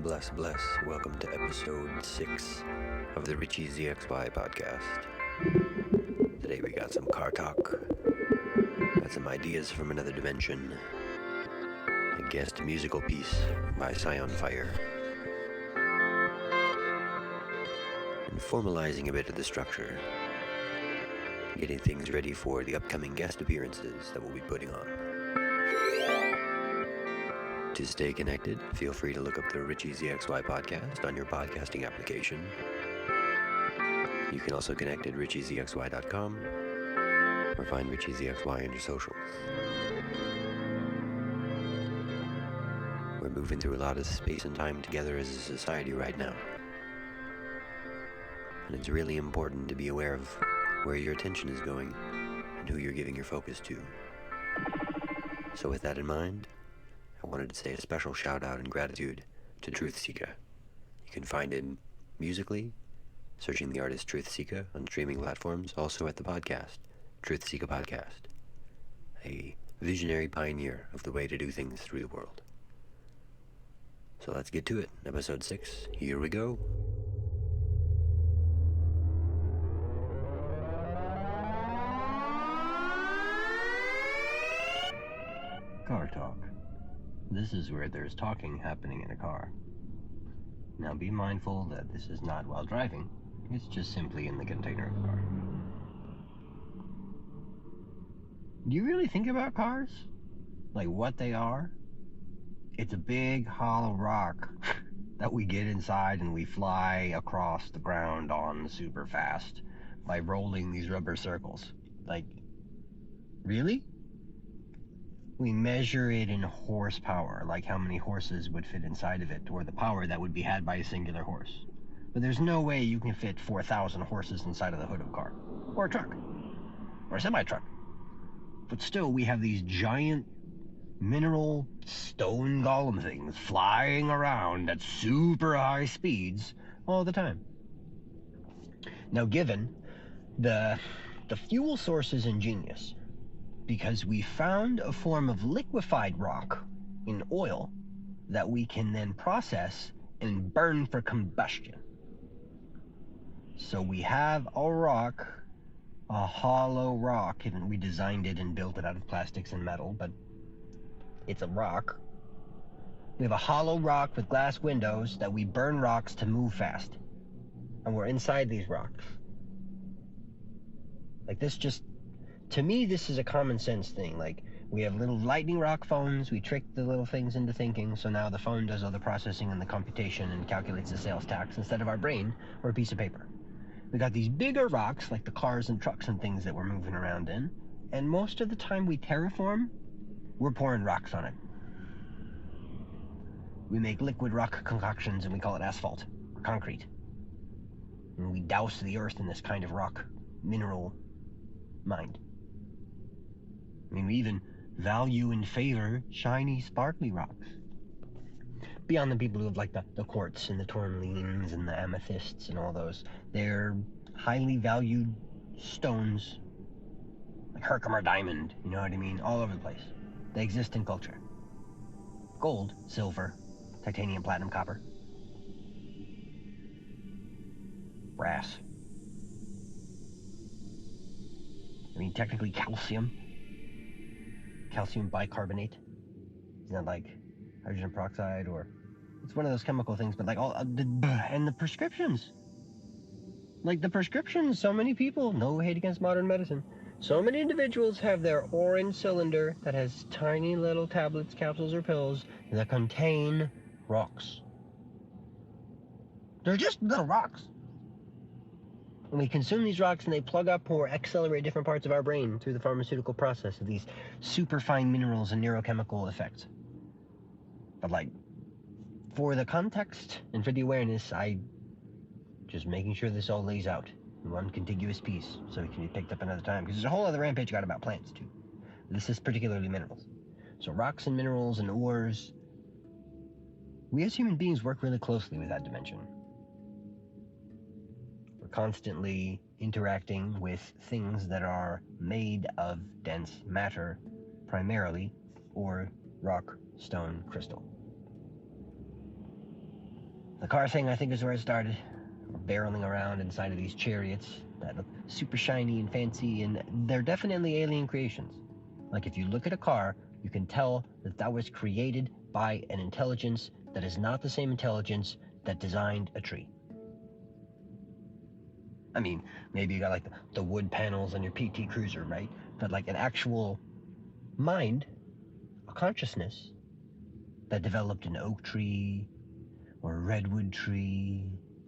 Bless. Welcome to episode 6 of the RichieZxy podcast. Today we got some CarTalk, got some ideas from another dimension, a guest musical piece by Scion Fire, and formalizing a bit of the structure, getting things ready for the upcoming guest appearances that we'll be putting on. To stay connected, feel free to look up the RichieZxy podcast on your podcasting application. You can also connect at RichieZxy.com or find RichieZxy on your socials. We're moving through a lot of space and time together as a society right now. And it's really important to be aware of where your attention is going and who you're giving your focus to. So with that in mind, I wanted to say a special shout out and gratitude to Truthseekah. You can find him musically, searching the artist Truthseekah on streaming platforms, also at the podcast, Truthseekah Podcast, a visionary pioneer of the way to do things through the world. So let's get to it. Episode 6, here we go. CarTalk. This is where there's talking happening in a car. Now be mindful that this is not while driving, it's just simply in the container of the car. Do you really think about cars? Like what they are? It's a big hollow rock that we get inside and we fly across the ground on super fast by rolling these rubber circles. Like, really? We measure it in horsepower, like how many horses would fit inside of it, or the power that would be had by a singular horse. But there's no way you can fit 4,000 horses inside of the hood of a car, or a truck, or a semi-truck. But still, we have these giant mineral stone golem things flying around at super high speeds all the time. Now, given the fuel source is ingenious, because we found a form of liquefied rock in oil that we can then process and burn for combustion. So we have a rock, a hollow rock, and we designed it and built it out of plastics and metal, but it's a rock. We have a hollow rock with glass windows that we burn rocks to move fast. And we're inside these rocks. Like this just... To me, this is a common sense thing. Like, we have little lightning rock phones, we trick the little things into thinking, so now the phone does all the processing and the computation and calculates the sales tax instead of our brain or a piece of paper. We got these bigger rocks, like the cars and trucks and things that we're moving around in, and most of the time we terraform, we're pouring rocks on it. We make liquid rock concoctions and we call it asphalt, or concrete. And we douse the earth in this kind of rock mineral mind. I mean, we even value and favor shiny, sparkly rocks. Beyond the people who have like the quartz and the tourmalines and the amethysts and all those, they're highly valued stones, like Herkimer diamond, you know what I mean, all over the place. They exist in culture. Gold, silver, titanium, platinum, copper, brass. I mean, technically calcium bicarbonate. Isn't that like hydrogen peroxide, or it's one of those chemical things, but like all and the prescriptions. Like the prescriptions, so many people, no hate against modern medicine, so many individuals have their orange cylinder that has tiny little tablets, capsules, or pills that contain rocks. They're just little rocks. And we consume these rocks and they plug up or accelerate different parts of our brain through the pharmaceutical process of these super fine minerals and neurochemical effects. But like, for the context and for the awareness, I just making sure this all lays out in one contiguous piece so it can be picked up another time. Because there's a whole other rampage got about plants too. This is particularly minerals. So rocks and minerals and ores, we as human beings work really closely with that dimension. Constantly interacting with things that are made of dense matter primarily, or rock, stone, crystal. The car thing, I think, is where it started. We're barreling around inside of these chariots that look super shiny and fancy, and they're definitely alien creations. Like, if you look at a car, you can tell that that was created by an intelligence that is not the same intelligence that designed a tree. I mean, maybe you got like the wood panels on your PT Cruiser, right? But like an actual mind, a consciousness that developed an oak tree, or a redwood tree,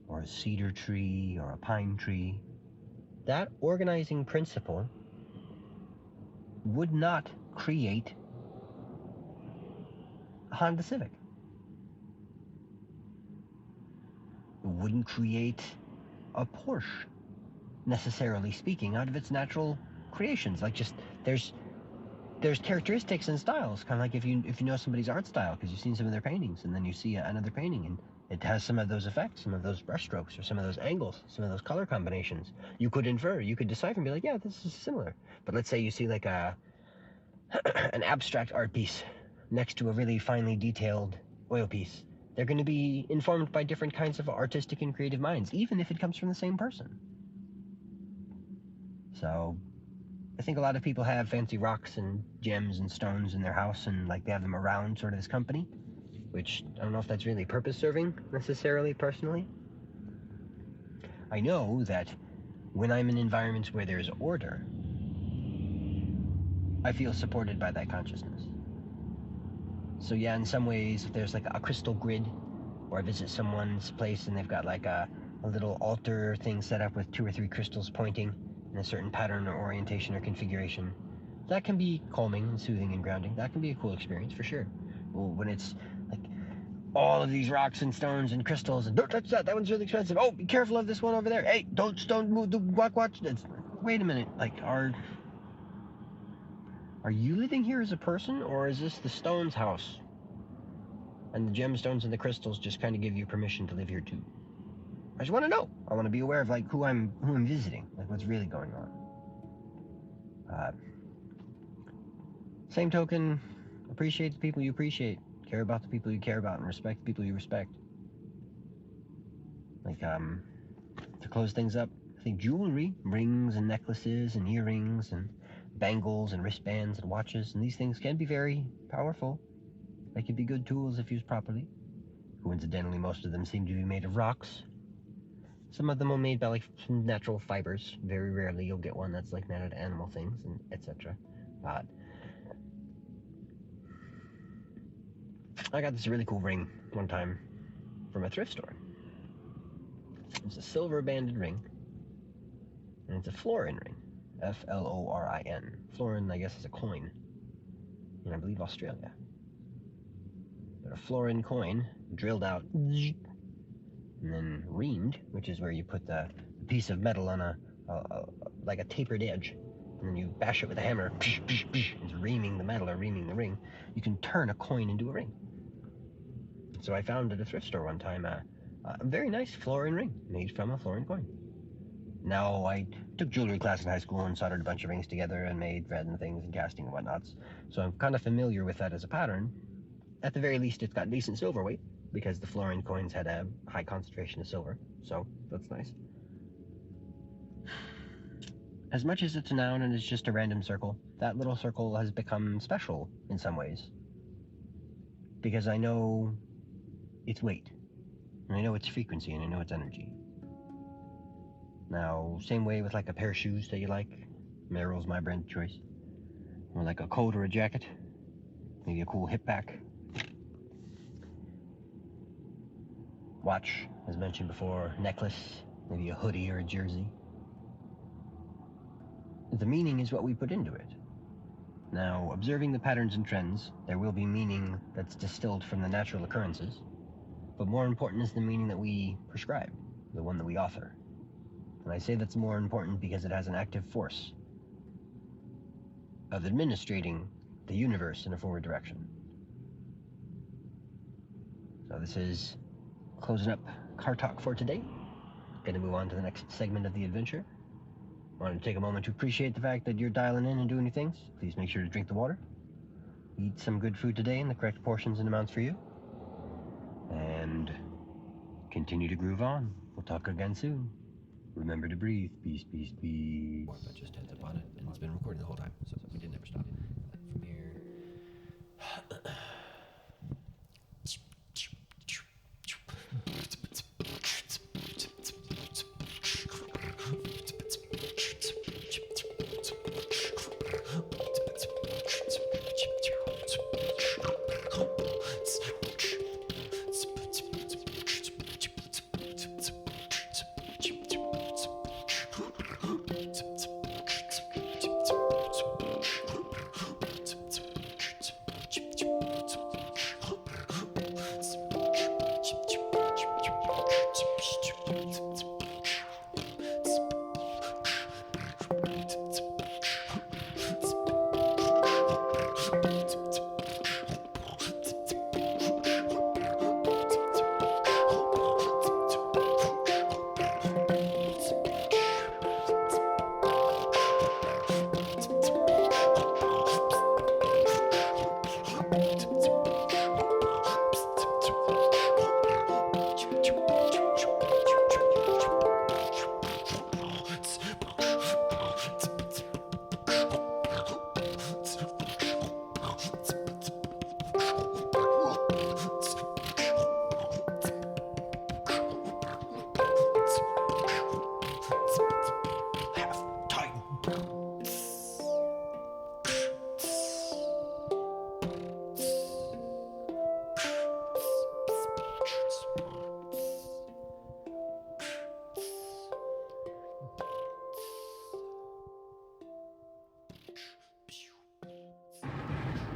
or a cedar tree, or a pine tree, that organizing principle would not create a Honda Civic. It wouldn't create a Porsche, necessarily speaking, out of its natural creations. Like, just there's characteristics and styles, kind of like if you know somebody's art style because you've seen some of their paintings, and then you see another painting and it has some of those effects, some of those brushstrokes, or some of those angles, some of those color combinations. You could infer, you could decipher and be like, yeah, this is similar. But let's say you see like an abstract art piece next to a really finely detailed oil piece. They're going to be informed by different kinds of artistic and creative minds, even if it comes from the same person. So I think a lot of people have fancy rocks and gems and stones in their house, and like they have them around sort of as company, which I don't know if that's really purpose-serving necessarily, personally. I know that when I'm in environments where there's order, I feel supported by that consciousness. So yeah, in some ways, if there's like a crystal grid, or I visit someone's place and they've got like a little altar thing set up with 2 or 3 crystals pointing in a certain pattern or orientation or configuration, that can be calming and soothing and grounding. That can be a cool experience for sure. Well, when it's like all of these rocks and stones and crystals, and don't touch that, that one's really expensive. Oh, be careful of this one over there. Hey, don't move the watch. Wait a minute, like, are you living here as a person, or is this the stone's house? And the gemstones and the crystals just kind of give you permission to live here too. I just want to know. I want to be aware of like who I'm visiting, like what's really going on. Same token, appreciate the people you appreciate, care about the people you care about, and respect the people you respect. Like, to close things up, I think jewelry, rings and necklaces and earrings and bangles and wristbands and watches, and these things can be very powerful. They can be good tools if used properly. Coincidentally, most of them seem to be made of rocks. Some of them are made by like some natural fibers. Very rarely you'll get one that's like made out of animal things, and etc. I got this really cool ring one time from a thrift store. It's a silver banded ring, and it's a florin ring. Florin. Florin, I guess, is a coin in, I believe, Australia. But a florin coin drilled out and then reamed, which is where you put the piece of metal on like a tapered edge, and then you bash it with a hammer. It's reaming the metal or reaming the ring. You can turn a coin into a ring. So I found at a thrift store one time a very nice florin ring made from a florin coin. Now, I took jewelry class in high school and soldered a bunch of rings together and made thread and things and casting and whatnots, so I'm kind of familiar with that as a pattern. At the very least, it's got decent silver weight, because the florin coins had a high concentration of silver, so that's nice. As much as it's a noun and it's just a random circle, that little circle has become special in some ways, because I know its weight, and I know its frequency, and I know its energy. Now, same way with like a pair of shoes that you like. Merrell's my brand of choice. Or like a coat or a jacket. Maybe a cool hip pack. Watch, as mentioned before, necklace, maybe a hoodie or a jersey. The meaning is what we put into it. Now, observing the patterns and trends, there will be meaning that's distilled from the natural occurrences, but more important is the meaning that we prescribe, the one that we author. And I say that's more important because it has an active force of administrating the universe in a forward direction. So this is closing up CarTalk for today. Going to move on to the next segment of the adventure. I wanted to take a moment to appreciate the fact that you're dialing in and doing your things. Please make sure to drink the water. Eat some good food today in the correct portions and amounts for you. And Continue to groove on. We'll talk again soon. Remember to breathe. Peace, peace, peace. But just heads up on it, and it's been recording the whole time, so we didn't ever stop. From here.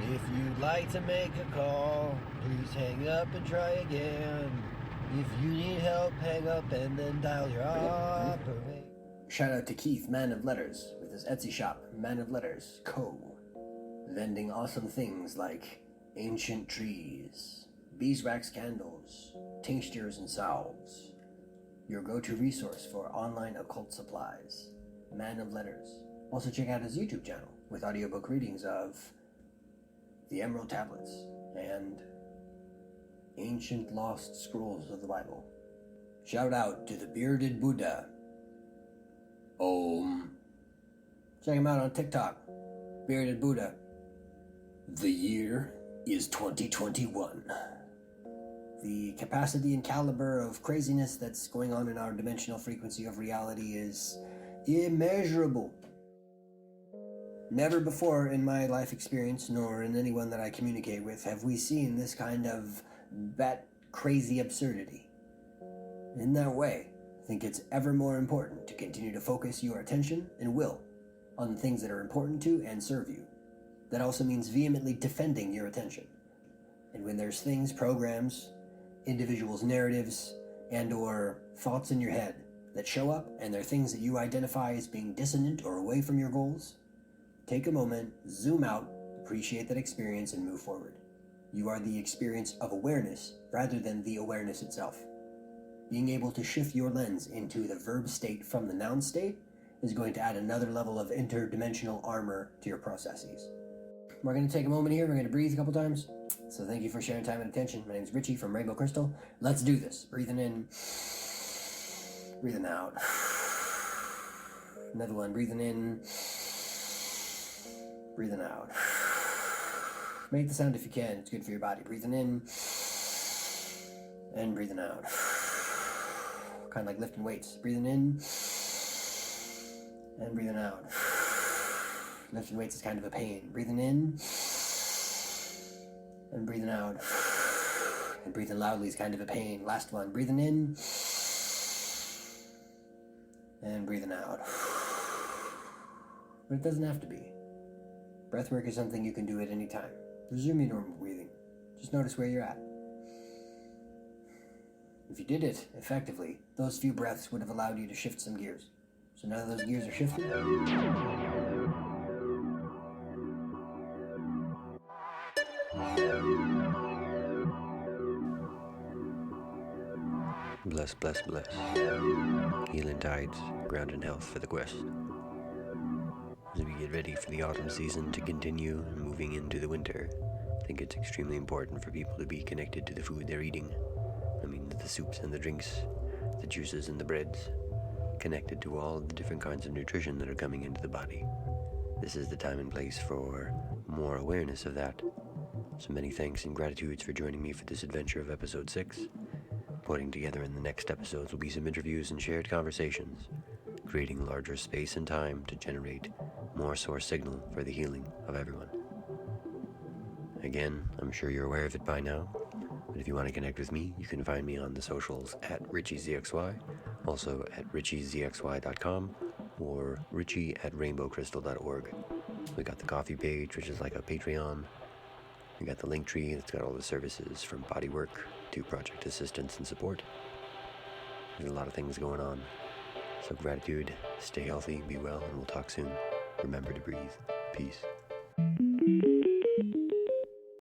If you'd like to make a call, please hang up and try again. If you need help, hang up and then dial your operator. Shout out to Keith, Man of Letters, with his Etsy shop, Man of Letters Co. Vending awesome things like ancient trees, beeswax candles, tinctures and salves. Your go-to resource for online occult supplies, Man of Letters. Also check out his YouTube channel with audiobook readings of the Emerald Tablets and ancient lost scrolls of the Bible. Shout out to the Bearded Buddha. Om. Check him out on TikTok. Bearded Buddha. The year is 2021. The capacity and caliber of craziness that's going on in our dimensional frequency of reality is immeasurable. Never before in my life experience, nor in anyone that I communicate with, have we seen this kind of bat crazy absurdity. In that way, I think it's ever more important to continue to focus your attention and will on the things that are important to and serve you. That also means vehemently defending your attention. And when there's things, programs, individuals' narratives, and or thoughts in your head that show up and they're things that you identify as being dissonant or away from your goals, take a moment, zoom out, appreciate that experience, and move forward. You are the experience of awareness rather than the awareness itself. Being able to shift your lens into the verb state from the noun state is going to add another level of interdimensional armor to your processes. We're going to take a moment here. We're going to breathe a couple times. So thank you for sharing time and attention. My name is Richie from RainbowCrystal. Let's do this. Breathing in, breathing out. Another one. Breathing in, breathing out. Make the sound if you can. It's good for your body. Breathing in and breathing out. Kind of like lifting weights. Breathing in and breathing out. Lifting weights is kind of a pain. Breathing in and breathing out. And breathing loudly is kind of a pain. Last one. Breathing in and breathing out. But it doesn't have to be. Breathwork is something you can do at any time. Resume your normal breathing. Just notice where you're at. If you did it effectively, those few breaths would have allowed you to shift some gears. So now that those gears are shifted, Bless, bless, bless. Healing tides, ground and health for the quest. As we get ready for the autumn season to continue and moving into the winter, I think it's extremely important for people to be connected to the food they're eating. I mean, the the soups and the drinks, the juices and the breads, connected to all the different kinds of nutrition that are coming into the body. This is the time and place for more awareness of that. So many thanks and gratitudes for joining me for this adventure of episode 6. Putting together in the next episodes will be some interviews and shared conversations, creating larger space and time to generate more source signal for the healing of everyone. Again, I'm sure you're aware of it by now, but if you want to connect with me, you can find me on the socials at RichieZxy, also at RichieZxy.com, or Richie@RainbowCrystal.org. We got the coffee page, which is like a Patreon. We got the link tree that's got all the services from bodywork to project assistance and support. There's a lot of things going on. So gratitude, stay healthy, be well, and we'll talk soon. Remember to breathe. Peace.